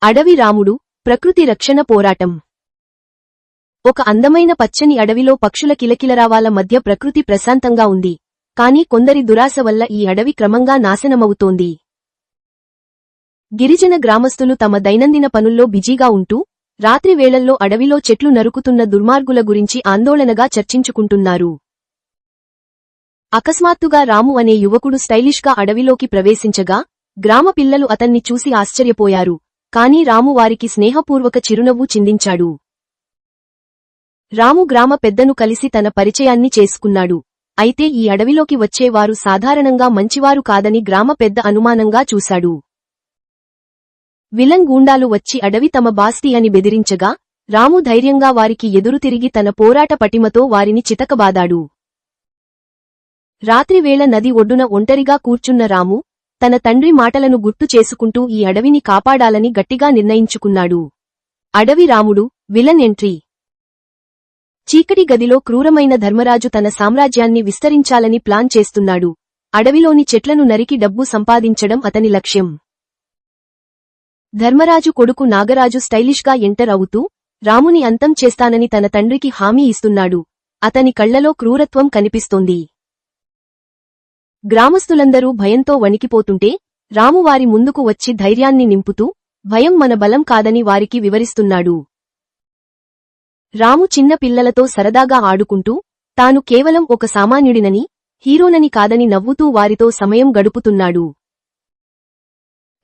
అడవి రాముడు ప్రకృతి రక్షణ పోరాటం. ఒక అందమైన పచ్చని అడవిలో పక్షుల కిలకిలరావాల మధ్య ప్రకృతి ప్రశాంతంగా ఉంది. కాని కొందరి దురాశ వల్ల ఈ అడవి క్రమంగా నాశనమవుతోంది. గిరిజన గ్రామస్తులు తమ దైనందిన పనుల్లో బిజీగా ఉంటూ రాత్రి వేళల్లో అడవిలో చెట్లు నరుకుతున్న దుర్మార్గుల గురించి ఆందోళనగా చర్చించుకుంటున్నారు. అకస్మాత్తుగా రాము అనే యువకుడు స్టైలిష్గా అడవిలోకి ప్రవేశించగా గ్రామ పిల్లలు అతన్ని చూసి ఆశ్చర్యపోయారు. కాని రాము వారికి స్నేహపూర్వక చిరునవ్వు చిందించాడు. రాము గ్రామ పెద్దను కలిసి తన పరిచయాన్ని చేసుకున్నాడు. అయితే ఈ అడవిలోకి వచ్చేవారు సాధారణంగా మంచివారు కాదని గ్రామ పెద్ద అనుమానంగా చూశాడు. విలన్ గూండాలు వచ్చి అడవి తమ బాస్తి అని బెదిరించగా రాము ధైర్యంగా వారికి ఎదురుతిరిగి తన పోరాట పటిమతో వారిని చితకబాదాడు. రాత్రివేళ నది ఒడ్డున ఒంటరిగా కూర్చున్న రాము తన తండ్రి మాటలను గుర్తు చేసుకుంటూ ఈ అడవిని కాపాడాలని గట్టిగా నిర్ణయించుకున్నాడు. అడవి రాముడు విలన్ ఎంట్రీ. చీకటి గదిలో క్రూరమైన ధర్మరాజు తన సామ్రాజ్యాన్ని విస్తరించాలని ప్లాన్ చేస్తున్నాడు. అడవిలోని చెట్లను నరికి డబ్బు సంపాదించడం అతని లక్ష్యం. ధర్మరాజు కొడుకు నాగరాజు స్టైలిష్గా ఎంటర్ అవుతూ రాముని అంతం చేస్తానని తన తండ్రికి హామీ ఇస్తున్నాడు. అతని కళ్లలో క్రూరత్వం కనిపిస్తోంది. గ్రామస్తులందరూ భయంతో వణికిపోతుంటే రాము వారి ముందుకు వచ్చి ధైర్యాన్ని నింపుతూ భయం మన బలం కాదని వారికి వివరిస్తున్నాడు. రాము చిన్న పిల్లలతో సరదాగా ఆడుకుంటూ తాను కేవలం ఒక సామాన్యుడినని హీరోనని కాదని నవ్వుతూ వారితో సమయం గడుపుతున్నాడు.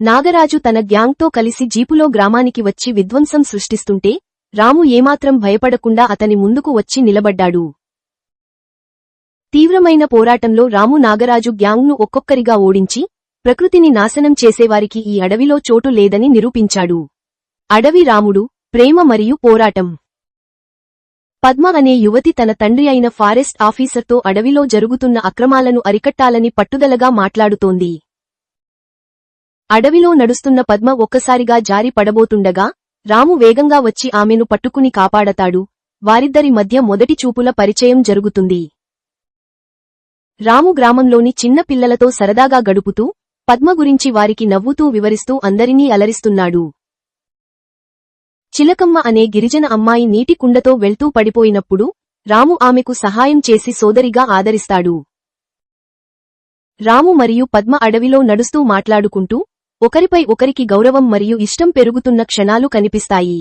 నాగరాజు తన గ్యాంగ్తో కలిసి జీపులో గ్రామానికి వచ్చి విధ్వంసం సృష్టిస్తుంటే రాము ఏమాత్రం భయపడకుండా అతని ముందుకు వచ్చి నిలబడ్డాడు. తీవ్రమైన పోరాటంలో రాము నాగరాజు గ్యాంగ్ను ఒక్కొక్కరిగా ఓడించి ప్రకృతిని నాశనం చేసేవారికి ఈ అడవిలో చోటు లేదని నిరూపించాడు. అడవి రాముడు ప్రేమ మరియు పోరాటం. పద్మ అనే యువతి తన తండ్రి అయిన ఫారెస్ట్ ఆఫీసర్తో అడవిలో జరుగుతున్న అక్రమాలను అరికట్టాలని పట్టుదలగా మాట్లాడుతోంది. అడవిలో నడుస్తున్న పద్మ ఒక్కసారిగా జారి పడబోతుండగా రాము వేగంగా వచ్చి ఆమెను పట్టుకుని కాపాడతాడు. వారిద్దరి మధ్య మొదటి చూపుల పరిచయం జరుగుతుంది. రాము గ్రామంలోని చిన్న పిల్లలతో సరదాగా గడుపుతూ పద్మ గురించి వారికి నవ్వుతూ వివరిస్తూ అందరినీ అలరిస్తున్నాడు. చిలకమ్మ అనే గిరిజన అమ్మాయి నీటి కుండతో వెళ్తూ పడిపోయినప్పుడు రాము ఆమెకు సహాయం చేసి సోదరిగా ఆదరిస్తాడు. రాము మరియు పద్మ అడవిలో నడుస్తూ మాట్లాడుకుంటూ ఒకరిపై ఒకరికి గౌరవం మరియు ఇష్టం పెరుగుతున్న క్షణాలు కనిపిస్తాయి.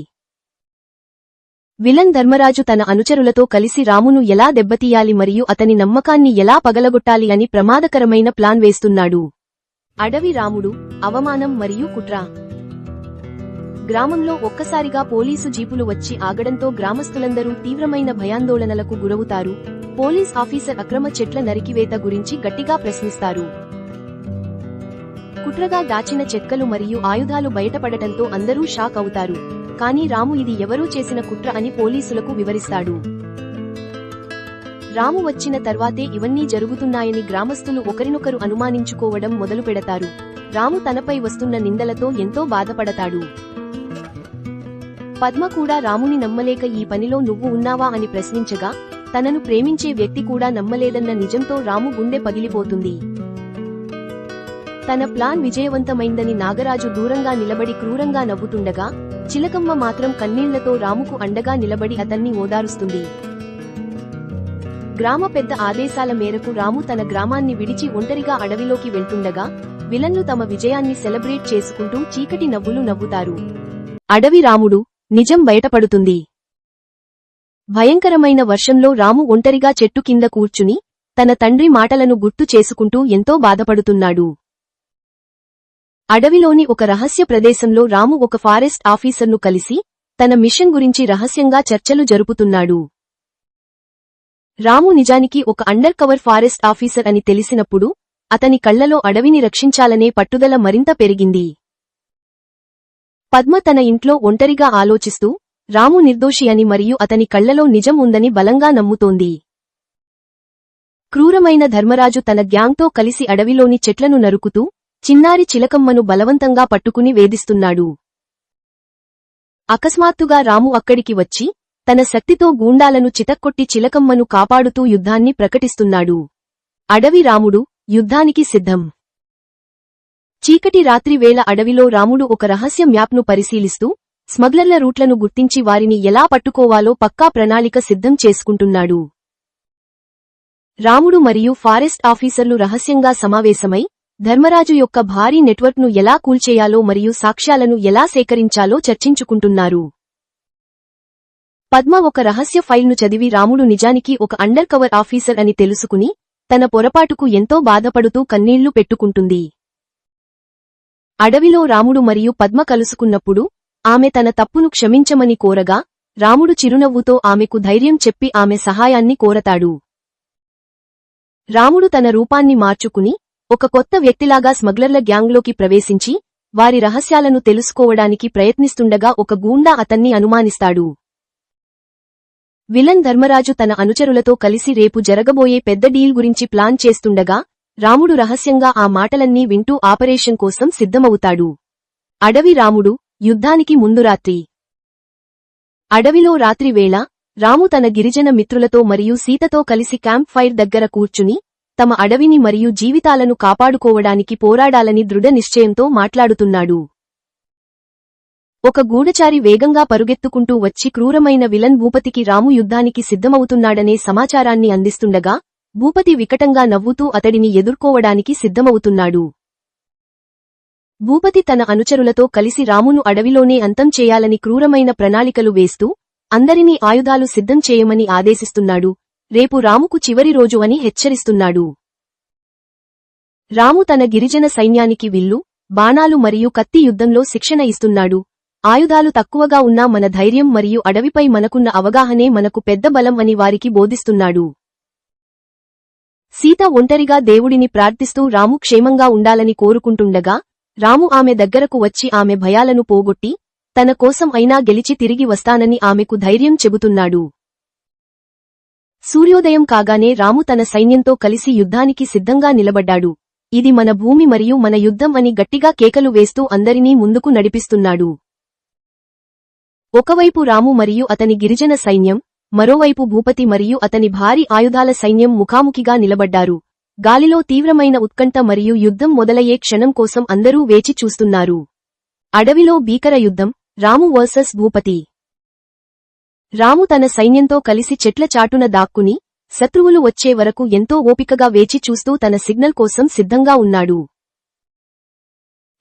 విలన్ ధర్మరాజు తన అనుచరులతో కలిసి రామును ఎలా దెబ్బతీయాలి మరియు అతని నమ్మకాన్ని ఎలా పగలగొట్టాలి అని ప్రమాదకరమైన ప్లాన్ వేస్తున్నాడు. అడవి రాముడు అవమానం మరియు కుట్ర. గ్రామంలో ఒక్కసారిగా పోలీసు జీపులు వచ్చి ఆగడంతో గ్రామస్తులందరూ తీవ్రమైన భయాందోళనలకు గురవుతారు. పోలీస్ ఆఫీసర్ అక్రమ చెట్ల నరికివేత గురించి గట్టిగా ప్రశ్నిస్తారు. కుట్రగా దాచిన చెక్కలు మరియు ఆయుధాలు బయటపడటంతో అందరూ షాక్ అవుతారు. కానీ రాము ఇది ఎవరూ చేసిన కుట్ర అని పోలీసులకు వివరిస్తాడు. రాము వచ్చిన తర్వాతే ఇవన్నీ జరుగుతున్నాయని గ్రామస్తులు ఒకరినొకరు అనుమానించుకోవడం మొదలుపెడతారు. రాము తనపై వస్తున్న నిందలతో ఎంతో బాధపడతాడు. పద్మ కూడా రాముని నమ్మలేక ఈ పనిలో నువ్వు ఉన్నావా అని ప్రశ్నించగా తనను ప్రేమించే వ్యక్తి కూడా నమ్మలేదన్న నిజంతో రాము గుండె పగిలిపోతుంది. తన ప్లాన్ విజయవంతమైందని నాగరాజు దూరంగా నిలబడి క్రూరంగా నవ్వుతుండగా చిలకమ్మ మాత్రం కన్నీళ్లతో రాముకు అండగా నిలబడి అతన్ని ఓదారుస్తుంది. గ్రామ పెద్ద ఆదేశాల మేరకు రాము తన గ్రామాన్ని విడిచి ఒంటరిగా అడవిలోకి వెళ్తుండగా విలన్లు తమ విజయాన్ని సెలబ్రేట్ చేసుకుంటూ చీకటి నవ్వులు నవ్వుతారు. అడవి రాముడు నిజం బయటపడుతుంది. భయంకరమైన వర్షంలో రాము ఒంటరిగా చెట్టు కింద కూర్చుని తన తండ్రి మాటలను గుర్తు చేసుకుంటూ ఎంతో బాధపడుతున్నాడు. అడవిలోని ఒక రహస్య ప్రదేశంలో రాము ఒక ఫారెస్ట్ ఆఫీసర్ను కలిసి తన మిషన్ గురించి రహస్యంగా చర్చలు జరుపుతున్నాడు. రాము నిజానికి ఒక అండర్ కవర్ ఫారెస్ట్ ఆఫీసర్ అని తెలిసినప్పుడు అతని కళ్లలో అడవిని రక్షించాలనే పట్టుదల మరింత పెరిగింది. పద్మ తన ఇంట్లో ఒంటరిగా ఆలోచిస్తూ రాము నిర్దోషి అని మరియు అతని కళ్లలో నిజం ఉందని బలంగా నమ్ముతోంది. క్రూరమైన ధర్మరాజు తన గ్యాంగ్తో కలిసి అడవిలోని చెట్లను నరుకుతూ చిన్నారి చిలకమ్మను బలవంతంగా పట్టుకుని వేధిస్తున్నాడు. అకస్మాత్తుగా రాము అక్కడికి వచ్చి తన శక్తితో గూండాలను చితక్కొట్టి చిలకమ్మను కాపాడుతూ యుద్ధాన్ని ప్రకటిస్తున్నాడు. అడవి రాముడు యుద్ధానికి సిద్ధం. చీకటి రాత్రి వేళ అడవిలో రాముడు ఒక రహస్య మ్యాప్ను పరిశీలిస్తూ స్మగ్లర్ల రూట్లను గుర్తించి వారిని ఎలా పట్టుకోవాలో పక్కా ప్రణాళిక సిద్ధం చేసుకుంటున్నాడు. రాముడు మరియు ఫారెస్ట్ ఆఫీసర్లు రహస్యంగా సమావేశమై ధర్మరాజు యొక్క భారీ నెట్వర్క్ను ఎలా కూల్చేయాలో మరియు సాక్ష్యాలను ఎలా సేకరించాలో చర్చించుకుంటున్నారు. పద్మ ఒక రహస్య ఫైల్ను చదివి రాముడు నిజానికి ఒక అండర్ కవర్ ఆఫీసర్ అని తెలుసుకుని తన పొరపాటుకు ఎంతో బాధపడుతూ కన్నీళ్లు పెట్టుకుంటుంది. అడవిలో రాముడు మరియు పద్మ కలుసుకున్నప్పుడు ఆమె తన తప్పును క్షమించమని కోరగా రాముడు చిరునవ్వుతో ఆమెకు ధైర్యం చెప్పి ఆమె సహాయాన్ని కోరతాడు. రాముడు తన రూపాన్ని మార్చుకుని ఒక కొత్త వ్యక్తిలాగా స్మగ్లర్ల గ్యాంగ్లోకి ప్రవేశించి వారి రహస్యాలను తెలుసుకోవడానికి ప్రయత్నిస్తుండగా ఒక గూండా అతన్ని అనుమానిస్తాడు. విలన్ ధర్మరాజు తన అనుచరులతో కలిసి రేపు జరగబోయే పెద్ద డీల్ గురించి ప్లాన్ చేస్తుండగా రాముడు రహస్యంగా ఆ మాటలన్నీ వింటూ ఆపరేషన్ కోసం సిద్ధమవుతాడు. అడవి రాముడు యుద్ధానికి ముందు రాత్రి. అడవిలో రాత్రివేళ రాము తన గిరిజన మిత్రులతో మరియు సీతతో కలిసి క్యాంప్ ఫైర్ దగ్గర కూర్చుని తమ అడవిని మరియు జీవితాలను కాపాడుకోవడానికి పోరాడాలని దృఢ నిశ్చయంతో మాట్లాడుతున్నాడు. ఒక గూఢచారి వేగంగా పరుగెత్తుకుంటూ వచ్చి క్రూరమైన విలన్ భూపతికి రాము యుద్ధానికి సిద్ధమవుతున్నాడనే సమాచారాన్ని అందిస్తుండగా భూపతి వికటంగా నవ్వుతూ అతడిని ఎదుర్కోవడానికి సిద్ధమవుతున్నాడు. భూపతి తన అనుచరులతో కలిసి రామును అడవిలోనే అంతం చేయాలని క్రూరమైన ప్రణాళికలు వేస్తూ అందరినీ ఆయుధాలు సిద్ధం చేయమని ఆదేశిస్తున్నాడు. రేపు రాముకు చివరి రోజు అని హెచ్చరిస్తున్నాడు. రాము తన గిరిజన సైన్యానికి విల్లు, బాణాలు మరియు కత్తి యుద్ధంలో శిక్షణ ఇస్తున్నాడు. ఆయుధాలు తక్కువగా ఉన్నా మన ధైర్యం మరియు అడవిపై మనకున్న అవగాహనే మనకు పెద్ద బలం అని వారికి బోధిస్తున్నాడు. సీత ఒంటరిగా దేవుడిని ప్రార్థిస్తూ రాము క్షేమంగా ఉండాలని కోరుకుంటుండగా రాము ఆమె దగ్గరకు వచ్చి ఆమె భయాలను పోగొట్టి తన కోసం అయినా గెలిచి తిరిగి వస్తానని ఆమెకు ధైర్యం చెబుతున్నాడు. సూర్యోదయం కాగానే రాము తన సైన్యంతో కలిసి యుద్ధానికి సిద్ధంగా నిలబడ్డాడు. ఇది మన భూమి మరియు మన యుద్ధం అని గట్టిగా కేకలు వేస్తూ అందరినీ ముందుకు నడిపిస్తున్నాడు. ఒకవైపు రాము మరియు అతని గిరిజన సైన్యం, మరోవైపు భూపతి మరియు అతని భారీ ఆయుధాల సైన్యం ముఖాముఖిగా నిలబడ్డారు. గాలిలో తీవ్రమైన ఉత్కంఠ మరియు యుద్ధం మొదలయ్యే క్షణం కోసం అందరూ వేచి చూస్తున్నారు. అడవిలో భీకర యుద్ధం, రాము వర్సెస్ భూపతి. రాము తన సైన్యంతో కలిసి చెట్ల చాటున దాక్కుని శత్రువులు వచ్చే వరకు ఎంతో ఓపికగా వేచి చూస్తూ తన సిగ్నల్ కోసం సిద్ధంగా ఉన్నాడు.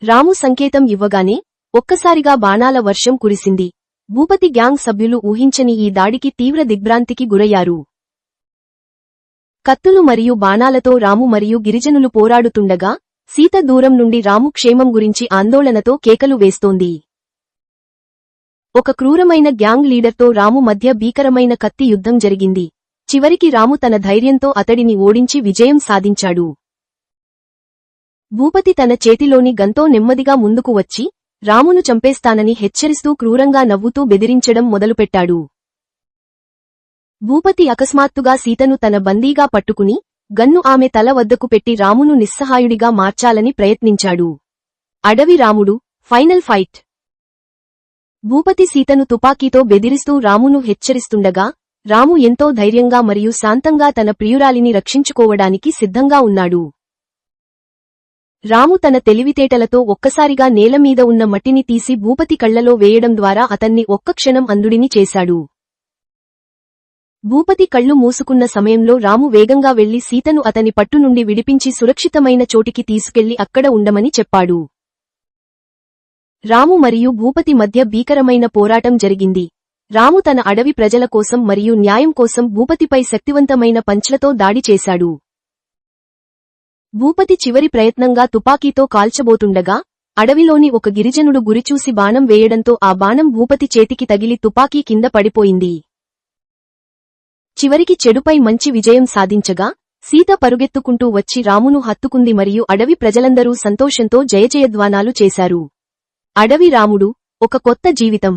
రాము సంకేతం ఇవ్వగానే ఒక్కసారిగా బాణాల వర్షం కురిసింది. భూపతి గ్యాంగ్ సభ్యులు ఊహించని ఈ దాడికి తీవ్ర దిగ్భ్రాంతికి గురయ్యారు. కత్తులు మరియు బాణాలతో రాము మరియు గిరిజనులు పోరాడుతుండగా సీత దూరం నుండి రాము క్షేమం గురించి ఆందోళనతో కేకలు వేస్తోంది. ఒక క్రూరమైన గ్యాంగ్ లీడర్తో రాము మధ్య భీకరమైన కత్తి యుద్ధం జరిగింది. చివరికి రాము తన ధైర్యంతో అతడిని ఓడించి విజయం సాధించాడు. భూపతి తన చేతిలోని గన్తో నెమ్మదిగా ముందుకు వచ్చి రామును చంపేస్తానని హెచ్చరిస్తూ క్రూరంగా నవ్వుతూ బెదిరించడం మొదలుపెట్టాడు. భూపతి అకస్మాత్తుగా సీతను తన బందీగా పట్టుకుని గన్ను ఆమె తల వద్దకు పెట్టి రామును నిస్సహాయుడిగా మార్చాలని ప్రయత్నించాడు. అడవి రాముడు ఫైనల్ ఫైట్. భూపతి సీతను తుపాకీతో బెదిరిస్తూ రామును హెచ్చరిస్తుండగా రాము ఎంతో ధైర్యంగా మరియు శాంతంగా తన ప్రియురాలిని రక్షించుకోవడానికి సిద్ధంగా ఉన్నాడు. రాము తన తెలివితేటలతో ఒక్కసారిగా నేలమీద ఉన్న మట్టిని తీసి భూపతి కళ్లలో వేయడం ద్వారా అతన్ని ఒక్క క్షణం అంధుడిని చేశాడు. భూపతి కళ్ళు మూసుకున్న సమయంలో రాము వేగంగా వెళ్లి సీతను అతని పట్టు నుండి విడిపించి సురక్షితమైన చోటికి తీసుకెళ్లి అక్కడ ఉండమని చెప్పాడు. రాము మరియు భూపతి మధ్య భీకరమైన పోరాటం జరిగింది. రాము తన అడవి ప్రజల కోసం మరియు న్యాయం కోసం భూపతిపై శక్తివంతమైన పంచ్లతో దాడి చేశాడు. భూపతి చివరి ప్రయత్నంగా తుపాకీతో కాల్చబోతుండగా అడవిలోని ఒక గిరిజనుడు గురిచూసి బాణం వేయడంతో ఆ బాణం భూపతి చేతికి తగిలి తుపాకీ కింద పడిపోయింది. చివరికి చెడుపై మంచి విజయం సాధించగా సీత పరుగెత్తుకుంటూ వచ్చి రామును హత్తుకుంది మరియు అడవి ప్రజలందరూ సంతోషంతో జయజయధ్వానాలు చేశారు. అడవి రాముడు ఒక కొత్త జీవితం.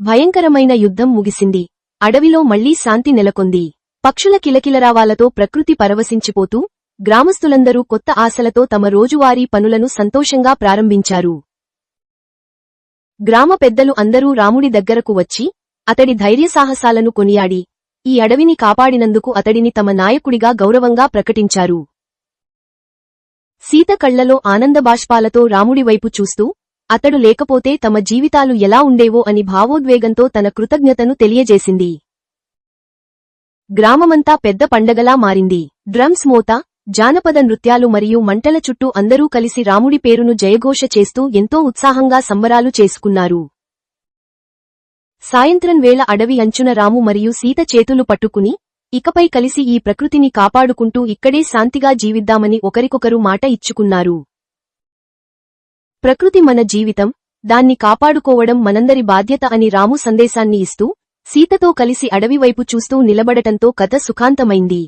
భయంకరమైన యుద్ధం ముగిసింది. అడవిలో మళ్లీ శాంతి నెలకొంది. పక్షుల కిలకిలరావాలతో ప్రకృతి పరవశించిపోతూ గ్రామస్తులందరూ కొత్త ఆశలతో తమ రోజువారీ పనులను సంతోషంగా ప్రారంభించారు. గ్రామ పెద్దలు అందరూ రాముడి దగ్గరకు వచ్చి అతడి ధైర్యసాహసాలను కొనియాడి ఈ అడవిని కాపాడినందుకు అతడిని తమ నాయకుడిగా గౌరవంగా ప్రకటించారు. సీత కళ్లలో ఆనందబాష్పాలతో రాముడి వైపు చూస్తూ అతడు లేకపోతే తమ జీవితాలు ఎలా ఉండేవో అని భావోద్వేగంతో తన కృతజ్ఞతను తెలియజేసింది. గ్రామమంతా పెద్ద పండగలా మారింది. డ్రమ్స్ మోత, జానపద నృత్యాలు మరియు మంటల చుట్టూ అందరూ కలిసి రాముడి పేరును జయఘోష చేస్తూ ఎంతో ఉత్సాహంగా సంబరాలు చేసుకున్నారు. సాయంత్రం వేళ అడవి అంచున రాము మరియు సీత చేతులు పట్టుకుని ఇకపై కలిసి ఈ ప్రకృతిని కాపాడుకుంటూ ఇక్కడే శాంతిగా జీవిద్దామని ఒకరికొకరు మాట ఇచ్చుకున్నారు. ప్రకృతి మన జీవితం, దాన్ని కాపాడుకోవడం మనందరి బాధ్యత అని రాము సందేశాన్ని ఇస్తూ సీతతో కలిసి అడవి వైపు చూస్తూ నిలబడటంతో కథ సుఖాంతమైంది.